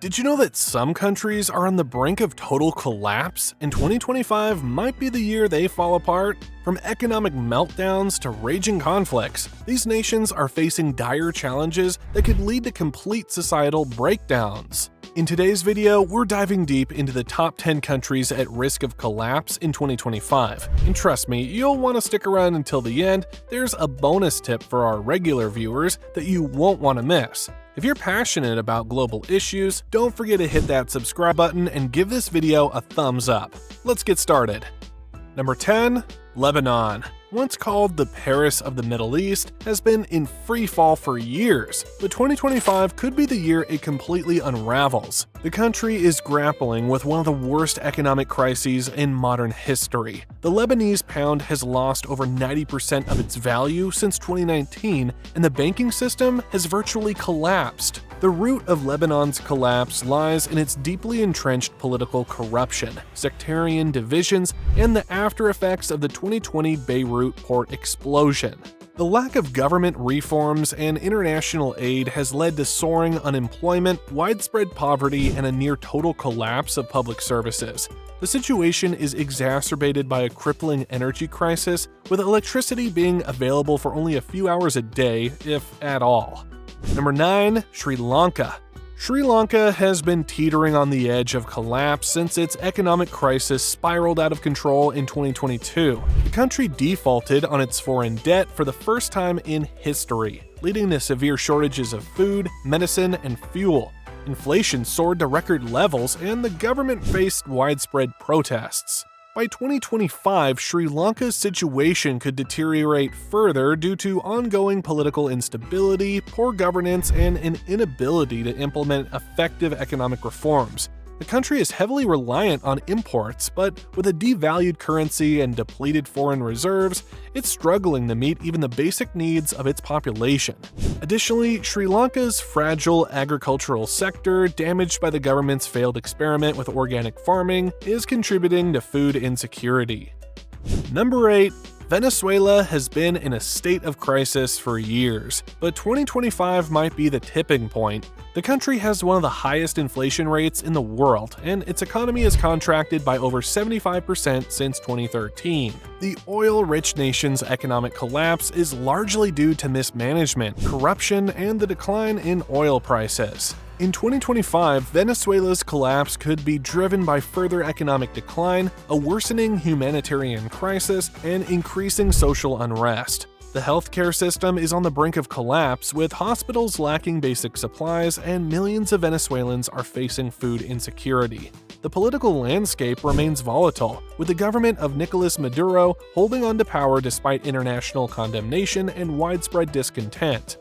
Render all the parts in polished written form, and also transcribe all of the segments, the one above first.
Did you know that some countries are on the brink of total collapse, and 2025 might be the year they fall apart? From economic meltdowns to raging conflicts, these nations are facing dire challenges that could lead to complete societal breakdowns. In today's video, we're diving deep into the top 10 countries at risk of collapse in 2025. And trust me, you'll want to stick around until the end. There's a bonus tip for our regular viewers that you won't want to miss. If you're passionate about global issues, don't forget to hit that subscribe button and give this video a thumbs up. Let's get started. Number 10. Lebanon. Once called the Paris of the Middle East, has been in free fall for years, but 2025 could be the year it completely unravels. The country is grappling with one of the worst economic crises in modern history. The Lebanese pound has lost over 90% of its value since 2019, and the banking system has virtually collapsed. The root of Lebanon's collapse lies in its deeply entrenched political corruption, sectarian divisions, and the after effects of the 2020 Beirut port explosion. The lack of government reforms and international aid has led to soaring unemployment, widespread poverty, and a near-total collapse of public services. The situation is exacerbated by a crippling energy crisis, with electricity being available for only a few hours a day, if at all. Number 9. Sri Lanka. Sri Lanka has been teetering on the edge of collapse since its economic crisis spiraled out of control in 2022. The country defaulted on its foreign debt for the first time in history, leading to severe shortages of food, medicine, and fuel. Inflation soared to record levels, and the government faced widespread protests. By 2025, Sri Lanka's situation could deteriorate further due to ongoing political instability, poor governance, and an inability to implement effective economic reforms. The country is heavily reliant on imports, but with a devalued currency and depleted foreign reserves, it's struggling to meet even the basic needs of its population. Additionally, Sri Lanka's fragile agricultural sector, damaged by the government's failed experiment with organic farming, is contributing to food insecurity. Number 8. Venezuela has been in a state of crisis for years, but 2025 might be the tipping point. The country has one of the highest inflation rates in the world, and its economy has contracted by over 75% since 2013. The oil-rich nation's economic collapse is largely due to mismanagement, corruption, and the decline in oil prices. In 2025, Venezuela's collapse could be driven by further economic decline, a worsening humanitarian crisis, and increasing social unrest. The healthcare system is on the brink of collapse, with hospitals lacking basic supplies and millions of Venezuelans are facing food insecurity. The political landscape remains volatile, with the government of Nicolas Maduro holding on to power despite international condemnation and widespread discontent.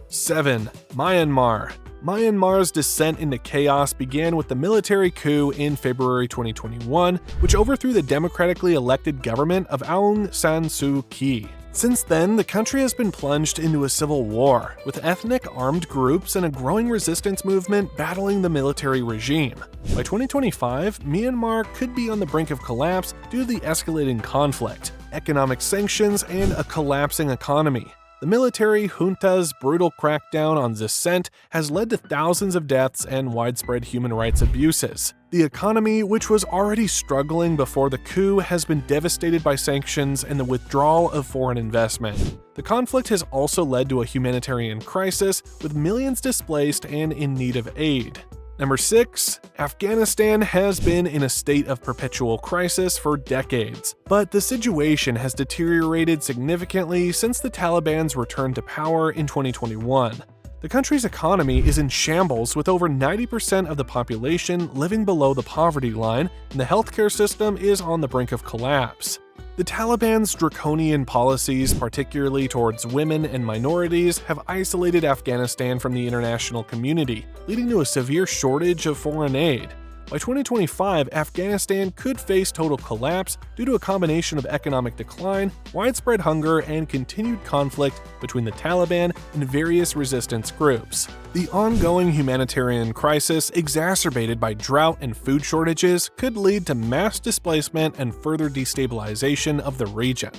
7. Myanmar. Myanmar's descent into chaos began with the military coup in February 2021, which overthrew the democratically elected government of Aung San Suu Kyi. Since then, the country has been plunged into a civil war, with ethnic armed groups and a growing resistance movement battling the military regime. By 2025, Myanmar could be on the brink of collapse due to the escalating conflict, economic sanctions, and a collapsing economy. The military junta's brutal crackdown on dissent has led to thousands of deaths and widespread human rights abuses. The economy, which was already struggling before the coup, has been devastated by sanctions and the withdrawal of foreign investment. The conflict has also led to a humanitarian crisis, with millions displaced and in need of aid. Number 6. Afghanistan has been in a state of perpetual crisis for decades, but the situation has deteriorated significantly since the Taliban's return to power in 2021. The country's economy is in shambles, with over 90% of the population living below the poverty line, and the healthcare system is on the brink of collapse. The Taliban's draconian policies, particularly towards women and minorities, have isolated Afghanistan from the international community, leading to a severe shortage of foreign aid. By 2025, Afghanistan could face total collapse due to a combination of economic decline, widespread hunger, and continued conflict between the Taliban and various resistance groups. The ongoing humanitarian crisis, exacerbated by drought and food shortages, could lead to mass displacement and further destabilization of the region.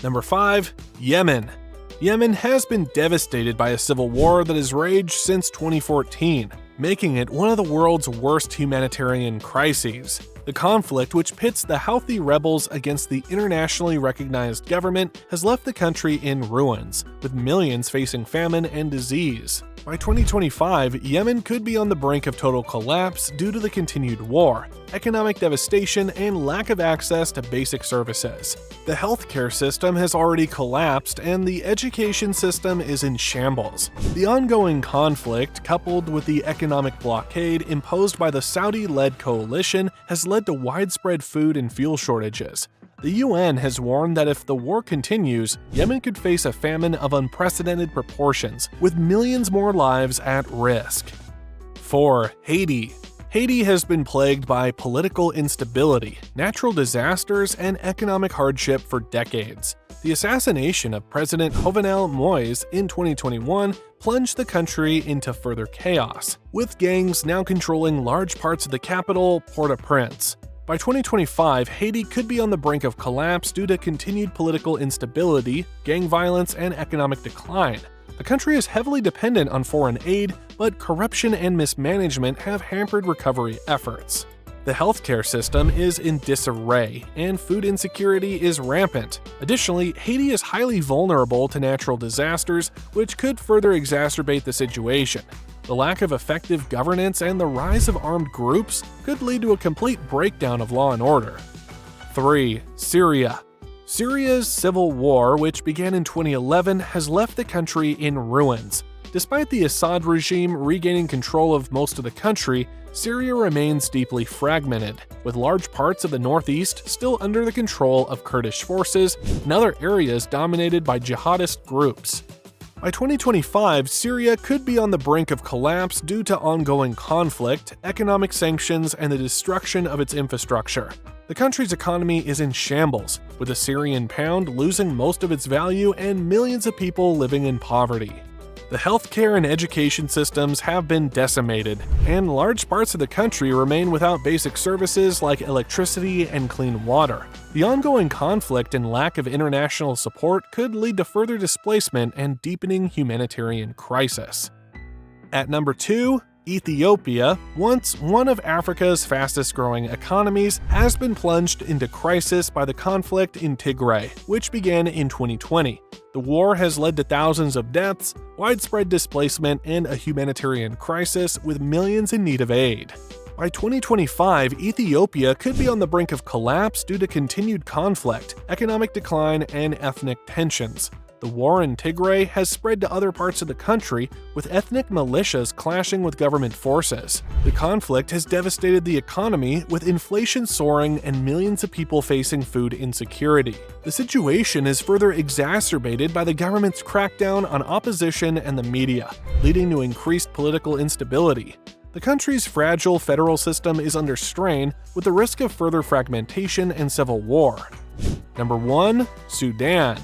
Number 5. Yemen. Yemen has been devastated by a civil war that has raged since 2014. making it one of the world's worst humanitarian crises. The conflict, which pits the healthy rebels against the internationally recognized government, has left the country in ruins, with millions facing famine and disease. By 2025, Yemen could be on the brink of total collapse due to the continued war, economic devastation, and lack of access to basic services. The healthcare system has already collapsed, and the education system is in shambles. The ongoing conflict, coupled with the economic blockade imposed by the Saudi-led coalition, has led to widespread food and fuel shortages. The UN has warned that if the war continues, Yemen could face a famine of unprecedented proportions, with millions more lives at risk. 4. Haiti. Haiti has been plagued by political instability, natural disasters, and economic hardship for decades. The assassination of President Jovenel Moïse in 2021 plunged the country into further chaos, with gangs now controlling large parts of the capital, Port-au-Prince. By 2025, Haiti could be on the brink of collapse due to continued political instability, gang violence, and economic decline. The country is heavily dependent on foreign aid, but corruption and mismanagement have hampered recovery efforts. The healthcare system is in disarray, and food insecurity is rampant. Additionally, Haiti is highly vulnerable to natural disasters, which could further exacerbate the situation. The lack of effective governance and the rise of armed groups could lead to a complete breakdown of law and order. 3. Syria. Syria's civil war, which began in 2011, has left the country in ruins. Despite the Assad regime regaining control of most of the country, Syria remains deeply fragmented, with large parts of the northeast still under the control of Kurdish forces and other areas dominated by jihadist groups. By 2025, Syria could be on the brink of collapse due to ongoing conflict, economic sanctions, and the destruction of its infrastructure. The country's economy is in shambles, with the Syrian pound losing most of its value and millions of people living in poverty. The healthcare and education systems have been decimated, and large parts of the country remain without basic services like electricity and clean water. The ongoing conflict and lack of international support could lead to further displacement and deepening humanitarian crisis. At number 2, Ethiopia, once one of Africa's fastest-growing economies, has been plunged into crisis by the conflict in Tigray, which began in 2020. The war has led to thousands of deaths, widespread displacement, and a humanitarian crisis with millions in need of aid. By 2025, Ethiopia could be on the brink of collapse due to continued conflict, economic decline, and ethnic tensions. The war in Tigray has spread to other parts of the country, with ethnic militias clashing with government forces. The conflict has devastated the economy, with inflation soaring and millions of people facing food insecurity. The situation is further exacerbated by the government's crackdown on opposition and the media, leading to increased political instability. The country's fragile federal system is under strain, with the risk of further fragmentation and civil war. Number 1. Sudan.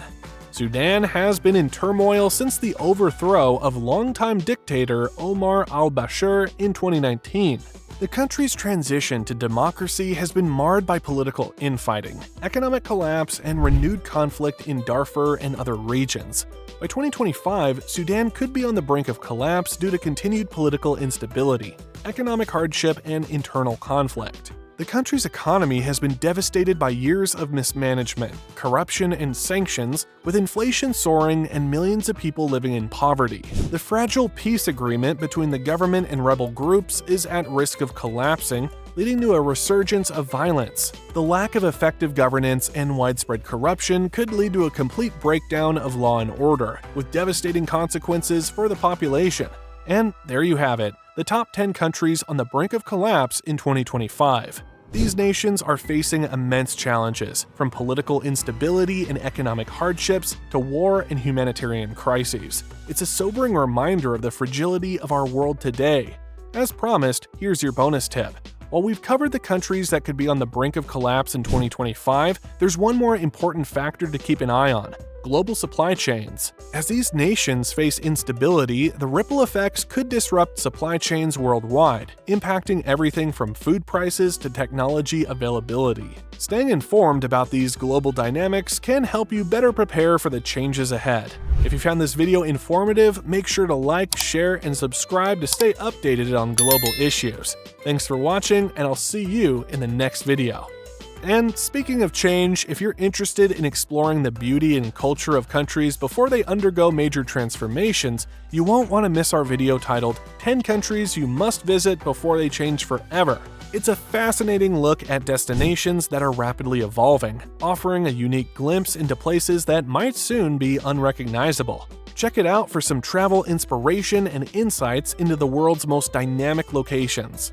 Sudan has been in turmoil since the overthrow of longtime dictator Omar al-Bashir in 2019. The country's transition to democracy has been marred by political infighting, economic collapse, and renewed conflict in Darfur and other regions. By 2025, Sudan could be on the brink of collapse due to continued political instability, economic hardship, and internal conflict. The country's economy has been devastated by years of mismanagement, corruption, and sanctions, with inflation soaring and millions of people living in poverty. The fragile peace agreement between the government and rebel groups is at risk of collapsing, leading to a resurgence of violence. The lack of effective governance and widespread corruption could lead to a complete breakdown of law and order, with devastating consequences for the population. And there you have it, the top 10 countries on the brink of collapse in 2025. These nations are facing immense challenges, from political instability and economic hardships to war and humanitarian crises. It's a sobering reminder of the fragility of our world today. As promised, here's your bonus tip. While we've covered the countries that could be on the brink of collapse in 2025, there's one more important factor to keep an eye on: global supply chains. As these nations face instability, the ripple effects could disrupt supply chains worldwide, impacting everything from food prices to technology availability. Staying informed about these global dynamics can help you better prepare for the changes ahead. If you found this video informative, make sure to like, share, and subscribe to stay updated on global issues. Thanks for watching, and I'll see you in the next video. And speaking of change, if you're interested in exploring the beauty and culture of countries before they undergo major transformations, you won't want to miss our video titled 10 Countries You Must Visit Before They Change Forever. It's a fascinating look at destinations that are rapidly evolving, offering a unique glimpse into places that might soon be unrecognizable. Check it out for some travel inspiration and insights into the world's most dynamic locations.